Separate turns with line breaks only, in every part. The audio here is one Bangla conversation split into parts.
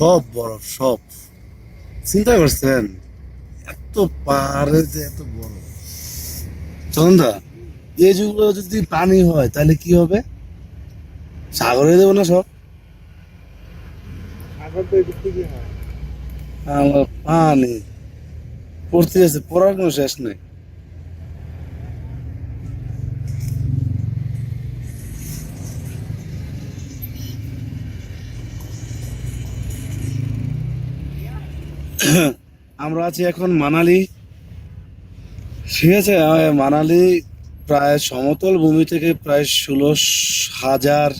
সব বরফ, সব। চিন্তা করছেন এত পাহাড়ে যে এত বরফ। চন্দা, এই যেগুলো যদি পানি হয় তাহলে কি হবে? সাগরে দেবো না সব?
সাগর তো এদিক থেকে হয়।
আমার পানি পড়তে আছে, পড়ার কোনো শেষ নেই। আমরা আছি এখন মানালি, ঠিক আছে? মানালি প্রায় সমতল ভূমি থেকে প্রায় 16,000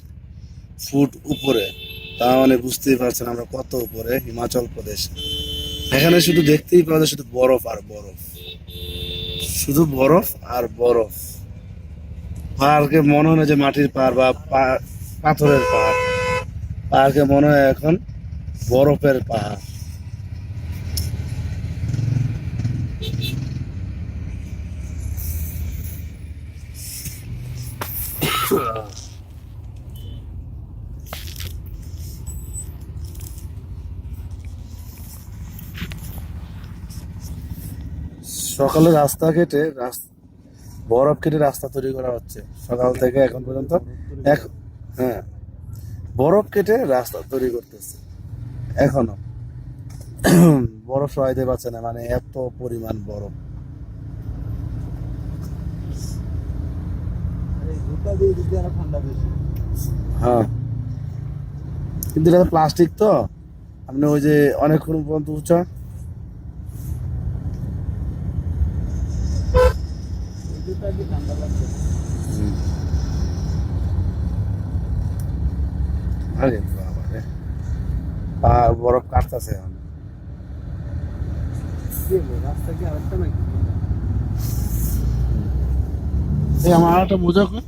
ফুট উপরে। তা মানে বুঝতেই পারছেন আমরা কত উপরে, হিমাচল প্রদেশ। এখানে শুধু দেখতেই পাওয়া যায় শুধু বরফ আর বরফ, শুধু বরফ আর বরফ। পাহাড়কে মনে হয় না যে মাটির পাহাড় বা পাথরের পাহাড়, পাহাড়কে মনে হয় এখন বরফের পাহাড়। সকালে রাস্তা কেটে বরফ কেটে রাস্তা তৈরি করা হচ্ছে সকাল থেকে এখন পর্যন্ত। এক হ্যাঁ, বরফ কেটে রাস্তা তৈরি করতেছে এখনো। বরফ সহাইতে পারছে না, মানে এত পরিমাণ বরফ।
এই জুতা দিয়ে দিক দিয়ে আরো ঠান্ডা বেশি।
হ্যাঁ, কিন্তু এটা প্লাস্টিক তো, আপনি ওই যে অনেকক্ষণ পর্যন্ত উঁচা।
এই জুতা দিয়ে ঠান্ডা লাগছে না।
আরে বাবা রে, পা বরফ কাটতেছে এখন।
কি হলো, রাস্তা কি আরেকটা নাকি?
এই আমার আর একটা মোজা কই?